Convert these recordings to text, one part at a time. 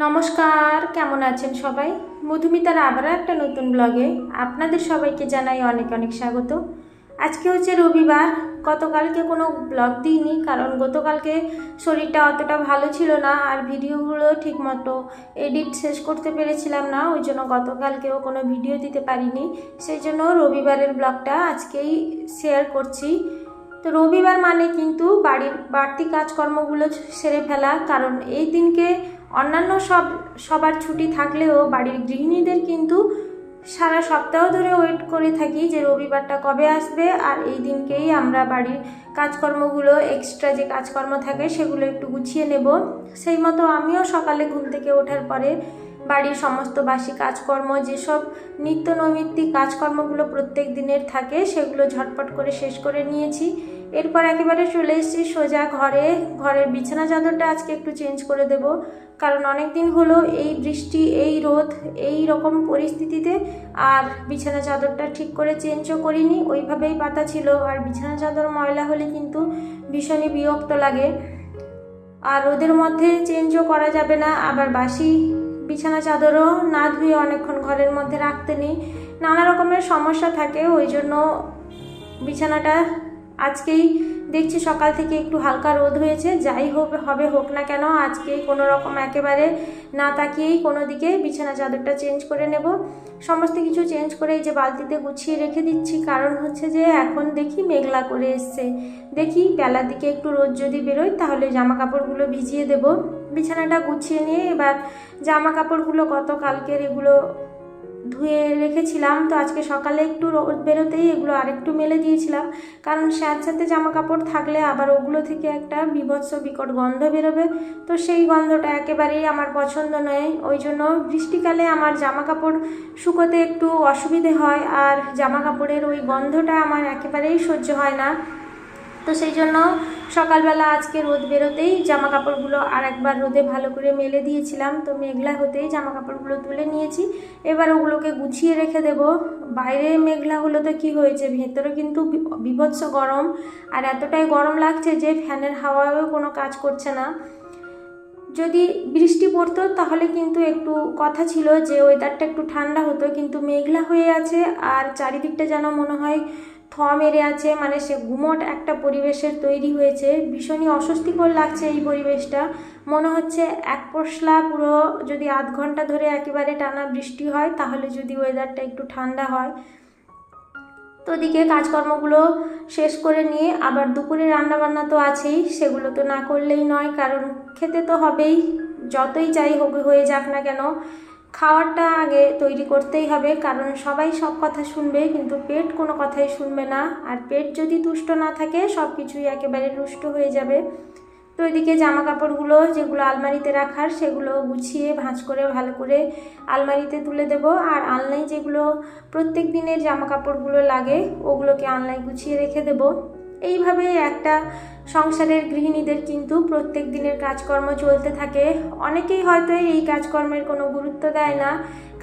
নমস্কার, কেমন আছেন সবাই? মধুমিতার আবার একটা নতুন ব্লগে আপনাদের সবাইকে জানাই অনেক অনেক স্বাগত। আজকে হচ্ছে রবিবার। গতকালকে কোনো ব্লগ দিইনি, কারণ গতকালকে শরীরটা অতটা ভালো ছিল না আর ভিডিওগুলো ঠিকমতো এডিট শেষ করতে পেরেছিলাম না, ওই জন্য গতকালকেও কোনো ভিডিও দিতে পারিনি। সেই জন্য রবিবারের ব্লগটা আজকেই শেয়ার করছি। তো রবিবার মানে কিন্তু বাড়ির বাড়তি কাজকর্মগুলো সেরে ফেলা, কারণ এই দিনকে অন্যান্য সবার ছুটি থাকলেও বাড়ির গৃহিণীদের কিন্তু সারা সপ্তাহ ধরে ওয়েট করে থাকি যে রবিবারটা কবে আসবে, আর এই দিনকেই আমরা বাড়ির কাজকর্মগুলো এক্সট্রা যে কাজকর্ম থাকে সেগুলো একটু গুছিয়ে নেব। সেই মতো আমিও সকালে ঘুম থেকে ওঠার পরে বাড়ির সমস্ত বাসি কাজকর্ম, যেসব নিত্য নৈমিত্তিক কাজকর্মগুলো প্রত্যেক দিনের থাকে সেগুলো ঝটপট করে শেষ করে নিয়েছি। এরপর একেবারে চলে এসেছি সোজা ঘরের বিছানা চাদরটা আজকে একটু চেঞ্জ করে দেব, কারণ অনেক দিন হলো এই বৃষ্টি, এই রোদ, এই রকম পরিস্থিতিতে আর বিছানা চাদরটা ঠিক করে চেঞ্জও করিনি, ওইভাবেই পাতা ছিল। আর বিছানা চাদর ময়লা হলে কিন্তু ভীষণই বিরক্ত লাগে, আর ওদের মধ্যে চেঞ্জও করা যাবে না। আবার বাসি বিছানা চাদরও না ধুয়ে অনেকক্ষণ ঘরের মধ্যে রাখতে নেই, নানা রকমের সমস্যা থাকে। ওই জন্য বিছানাটা আজকেই দেখছি সকাল থেকে একটু হালকা রোদ হয়েছে, যাই হোক না কেন আজকেই কোনো রকম একেবারে না তাকিয়েই কোনো দিকে বিছানা চাদরটা চেঞ্জ করে নেব। সমস্ত কিছু চেঞ্জ করে এই যে বালতিতে গুছিয়ে রেখে দিচ্ছি, কারণ হচ্ছে যে এখন দেখি মেঘলা করে এসছে, দেখি বেলার দিকে একটু রোদ যদি বেরোয় তাহলে জামা কাপড়গুলো ভিজিয়ে দেব। বিছানাটা গুছিয়ে নিয়ে এবার জামা কাপড়গুলো গতকালকের এগুলো ধুয়ে রেখেছিলাম, তো আজকে সকালে একটু রোদ বেরোতেই এগুলো আরেকটু মেলে দিয়েছিলাম, কারণ স্যাঁতস্যাঁতে জামা কাপড় থাকলে আবার ওগুলো থেকে একটা বিভৎস বিকট গন্ধ বেরোবে, তো সেই গন্ধটা একেবারেই আমার পছন্দ নয়। ওই জন্য বৃষ্টিকালে আমার জামা কাপড় শুকোতে একটু অসুবিধে হয়, আর জামা কাপড়ের ওই গন্ধটা আমার একেবারেই সহ্য হয় না। তো সেই জন্য সকালবেলা আজকে রোদ বেরোতেই জামা কাপড়গুলো আর একবার রোদে ভালো করে মেলে দিয়েছিলাম, তো মেঘলা হতেই জামা কাপড়গুলো তুলে নিয়েছি। এবার ওগুলোকে গুছিয়ে রেখে দেব। বাইরে মেঘলা হলো তো কি হয়েছে, ভেতরে কিন্তু বিভৎস গরম, আর এতটাই গরম লাগছে যে ফ্যানের হাওয়াও কোনো কাজ করছে না। যদি বৃষ্টি পড়তো তাহলে কিন্তু একটু কথা ছিল যে ওয়েদারটা একটু ঠান্ডা হতো, কিন্তু মেঘলা হয়ে আছে আর চারিদিকটা যেন মনে হয় মেরে আছে, মানে সে গুমট একটা পরিবেশের তৈরি হয়েছে। ভীষণই অস্বস্তিকর লাগছে এই পরিবেশটা, মনে হচ্ছে এক পশলা পুরো যদি আধ ঘন্টা ধরে একেবারে টানা বৃষ্টি হয় তাহলে যদি ওয়েদারটা একটু ঠান্ডা হয়। তো ওদিকে কাজকর্মগুলো শেষ করে নিয়ে আবার দুপুরে রান্নাবান্না তো আছেই, সেগুলো তো না করলেই নয়, কারণ খেতে তো হবেই, যতই যাই হয়ে যাক না কেন খাওয়ারটা আগে তৈরি করতেই হবে, কারণ সবাই সব কথা শুনবে কিন্তু পেট কোনো কথাই শুনবে না, আর পেট যদি তুষ্ট না থাকে সব কিছুই একেবারে রুষ্ট হয়ে যাবে। তো এদিকে জামা কাপড়গুলো যেগুলো আলমারিতে রাখার সেগুলো গুছিয়ে ভাঁজ করে ভালো করে আলমারিতে তুলে দেব, আর আলনায় যেগুলো প্রত্যেক দিনের জামা কাপড়গুলো লাগে ওগুলোকে আলনায় গুছিয়ে রেখে দেব। এইভাবে একটা সংসারের গৃহিণীদের কিন্তু প্রত্যেক দিনের কাজকর্ম চলতে থাকে। অনেকেই হয়তো এই কাজকর্মের কোনো গুরুত্ব দেয় না,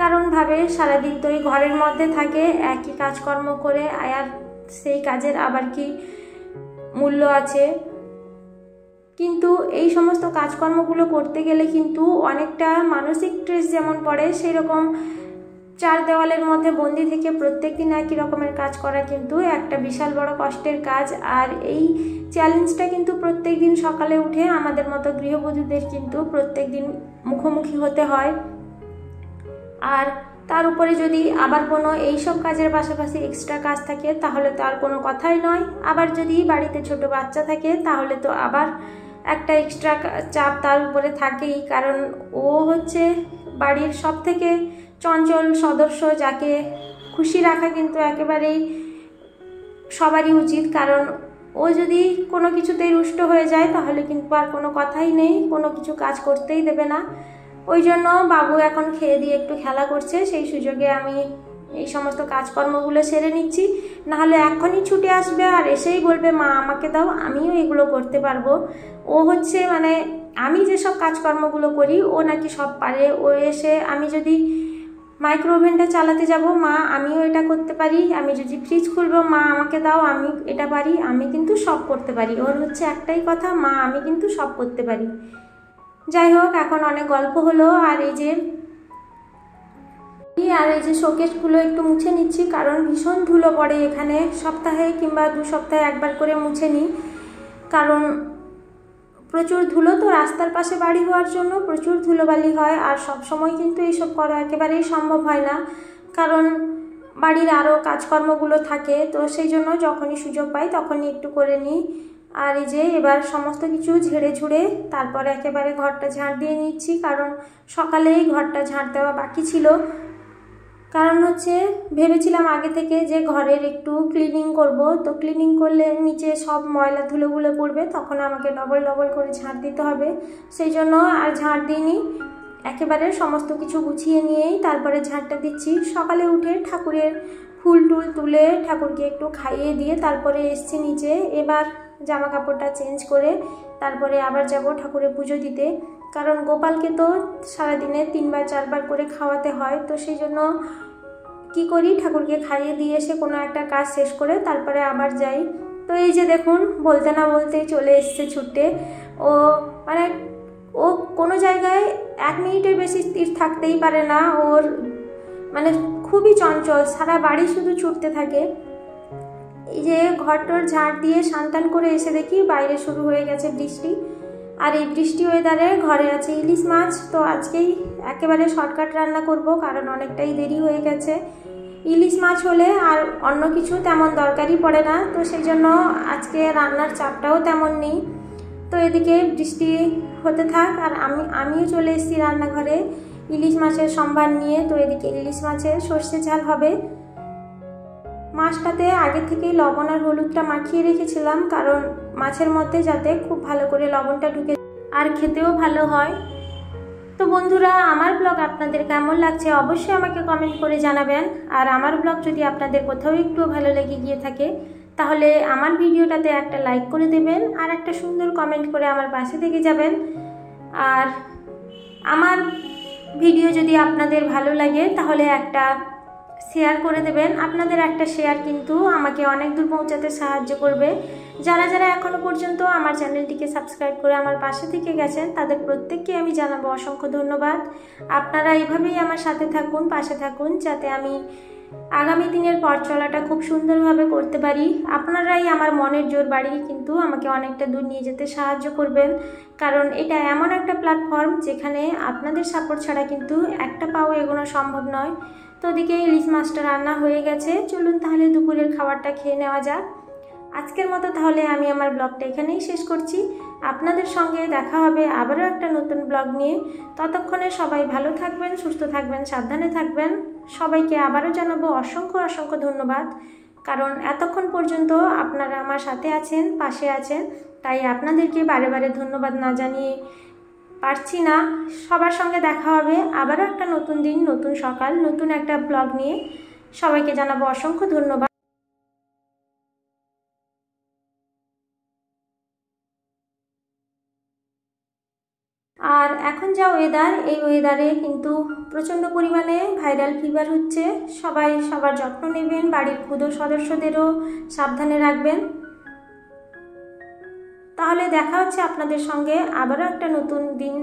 কারণ ভাবে সারাদিন তো এই ঘরের মধ্যে থাকে একই কাজকর্ম করে, আর সেই কাজের আবার কি মূল্য আছে। কিন্তু এই সমস্ত কাজকর্মগুলো করতে গেলে কিন্তু অনেকটা মানসিক স্ট্রেস যেমন পড়ে, সেই রকম চার দেওয়ালের মধ্যে বন্দি থেকে প্রত্যেক দিন একই রকমের কাজ করা কিন্তু একটা বিশাল বড় কষ্টের কাজ, আর এই চ্যালেঞ্জটা কিন্তু প্রত্যেক দিন সকালে উঠে আমাদের মতো গৃহবধূদের কিন্তু প্রত্যেক দিন মুখোমুখি হতে হয়। আর তার উপরে যদি আবার কোনো এইসব কাজের পাশাপাশি এক্সট্রা কাজ থাকে তাহলে তো আর কোনো কথাই নয়। আবার যদি বাড়িতে ছোট বাচ্চা থাকে তাহলে তো আবার একটা এক্সট্রা চাপ তার উপরে থাকেই, কারণ ও হচ্ছে বাড়ির সব থেকে চঞ্চল সদস্য, যাকে খুশি রাখা কিন্তু একেবারেই সবারই উচিত, কারণ ও যদি কোনো কিছুতেই রুষ্ট হয়ে যায় তাহলে কিন্তু আর কোনো কথাই নেই, কোনো কিছু কাজ করতেই দেবে না। ওই জন্য বাবু এখন খেয়ে দিয়ে একটু খেলা করছে, সেই সুযোগে আমি এই সমস্ত কাজকর্মগুলো সেরে নিচ্ছি, নাহলে এখনই ছুটে আসবে আর এসেই বলবে মা আমাকে দাও, আমিও এগুলো করতে পারবো। ও হচ্ছে মানে আমি যেসব কাজকর্মগুলো করি ও নাকি সব পারে। ও এসে আমি যদি মাইক্রো ওভেনটা চালাতে যাব, মা আমিও এটা করতে পারি, আমি যদি ফ্রিজ খুলবো মা আমাকে দাও, আমি এটা পারি, আমি কিন্তু সব করতে পারি। ওর হচ্ছে একটাই কথা, মা আমি কিন্তু সব করতে পারি। যাই হোক, এখন অনেক গল্প হলো। আর এই যে শোকেসগুলো একটু মুছে নিচ্ছি, কারণ ভীষণ ধুলো পড়ে এখানে। সপ্তাহে কিংবা 2 সপ্তাহে একবার করে মুছে নিই, কারণ প্রচুর ধুলো তো। রাস্তার পাশে বাড়ি হওয়ার জন্য প্রচুর ধুলোবালি হয়। আর সব সময় কিন্তু এইসব করা একেবারেই সম্ভব হয় না, কারণ বাড়ির আরও কাজকর্মগুলো থাকে। তো সেই জন্য যখনই সুযোগ পাই তখনই একটু করে নিই। আর এই যে এবার সমস্ত কিছু ঝেড়ে ঝুড়ে তারপরে একেবারে ঘরটা ঝাঁট দিয়ে নিচ্ছি, কারণ সকালেই ঘরটা ঝাঁট দেওয়া বাকি ছিল। কারণ হচ্ছে ভেবেছিলাম আগে থেকে যে ঘরের একটু ক্লিনিং করব, তো ক্লিনিং করলে নিচে সব ময়লা ধুলোগুলো পড়বে, তখন আমাকে ডবল ডবল করে ঝাঁট দিতে হবে। সেই জন্য আর ঝাঁট দিইনি, একেবারে সমস্ত কিছু গুছিয়ে নিয়েই তারপরে ঝাঁটটা দিচ্ছি। সকালে উঠে ঠাকুরের ফুল টুল তুলে ঠাকুরকে একটু খাইয়ে দিয়ে তারপরে এসছি নিচে। এবার জামা কাপড়টা চেঞ্জ করে তারপরে আবার যাব ঠাকুরের পুজো দিতে, কারণ গোপালকে তো সারাদিনে 3বার 4বার করে খাওয়াতে হয়। তো সেই জন্য কি করি, ঠাকুরকে খাইয়ে দিয়ে এসে কোনো একটা কাজ শেষ করে তারপরে আবার যাই। তো এই যে দেখুন, বলতে না বলতেই চলে এসছে ছুটে। ও কোনো জায়গায় 1 মিনিটের বেশি স্থির থাকতেই পারে না। ওর খুবই চঞ্চল, সারা বাড়ি শুধু ছুটতে থাকে। এই যে ঘরটোর ঝাড় দিয়ে সানটান করে এসে দেখি বাইরে শুরু হয়ে গেছে বৃষ্টি। আর এই বৃষ্টি ওয়েদারে ঘরে আছে ইলিশ মাছ। তো আজকেই একেবারে শর্টকাট রান্না করব, কারণ অনেকটাই দেরি হয়ে গেছে। ইলিশ মাছ হলে আর অন্য কিছু তেমন দরকারই পড়ে না, তো সেই জন্য আজকে রান্নার চাপটাও তেমন নেই। তো এদিকে বৃষ্টি হতে থাক, আর আমিও চলে এসেছি রান্নাঘরে ইলিশ মাছের সম্ভার নিয়ে। তো এদিকে ইলিশ মাছের সর্ষে ঝাল হবে। মাছটাতে আগে থেকেই লবণ আর হলুদটা মাখিয়ে রেখেছিলাম, কারণ মাছের মধ্যে যাতে খুব ভালো করে লবণটা ঢুকে আর খেতেও ভালো হয়। তো বন্ধুরা, আমার ব্লগ আপনাদের কেমন লাগছে অবশ্যই আমাকে কমেন্ট করে জানাবেন। আর আমার ব্লগ যদি আপনাদের কোথাও একটু ভালো লেগে গিয়ে থাকে তাহলে আমার ভিডিওটাতে একটা লাইক করে দেবেন আর একটা সুন্দর কমেন্ট করে আমার পাশে থেকে যাবেন। আর আমার ভিডিও যদি আপনাদের ভালো লাগে তাহলে একটা শেয়ার করে দেবেন। আপনাদের একটা শেয়ার কিন্তু আমাকে অনেক দূর পৌঁছাতে সাহায্য করবে। যারা যারা এখনও পর্যন্ত আমার চ্যানেলটিকে সাবস্ক্রাইব করে আমার পাশে থেকে গেছেন তাদের প্রত্যেককে আমি জানাবো অসংখ্য ধন্যবাদ। আপনারা এইভাবেই আমার সাথে থাকুন, পাশে থাকুন, যাতে আমি আগামী দিনের পথ চলাটা খুব সুন্দরভাবে করতে পারি। আপনারাই আমার মনের জোর বাড়িয়ে কিন্তু আমাকে অনেকটা দূর নিয়ে যেতে সাহায্য করবেন, কারণ এটা এমন একটা প্ল্যাটফর্ম যেখানে আপনাদের সাপোর্ট ছাড়া কিন্তু একটা পাও এগোনো সম্ভব নয়। তো ওদিকে ইলিশ মাছটা রান্না হয়ে গেছে, চলুন তাহলে দুপুরের খাবারটা খেয়ে নেওয়া যাক। আজকের মতো তাহলে আমি আমার ব্লগটা এখানেই শেষ করছি। আপনাদের সঙ্গে দেখা হবে আবারও একটা নতুন ব্লগ নিয়ে। ততক্ষণে সবাই ভালো থাকবেন, সুস্থ থাকবেন, সাবধানে থাকবেন। সবাইকে আবারও জানাবো অসংখ্য অসংখ্য ধন্যবাদ, কারণ এতক্ষণ পর্যন্ত আপনারা আমার সাথে আছেন, পাশে আছেন, তাই আপনাদেরকে বারে বারে ধন্যবাদ না জানিয়ে পারছি না। সবার সঙ্গে দেখা হবে আবারও একটা নতুন দিন, নতুন সকাল, নতুন একটা ব্লগ নিয়ে। সবাইকে জানাবো অসংখ্য ধন্যবাদ। আর এখন যা ওয়েদার, এই ওয়েদারে কিন্তু প্রচণ্ড পরিমাণে ভাইরাল ফিভার হচ্ছে। সবাই সবার যত্ন নেবেন, বাড়ির ক্ষুদ্র সদস্যদেরও সাবধানে রাখবেন। তাহলে দেখা হচ্ছে আপনাদের সঙ্গে আবারও একটা নতুন দিন।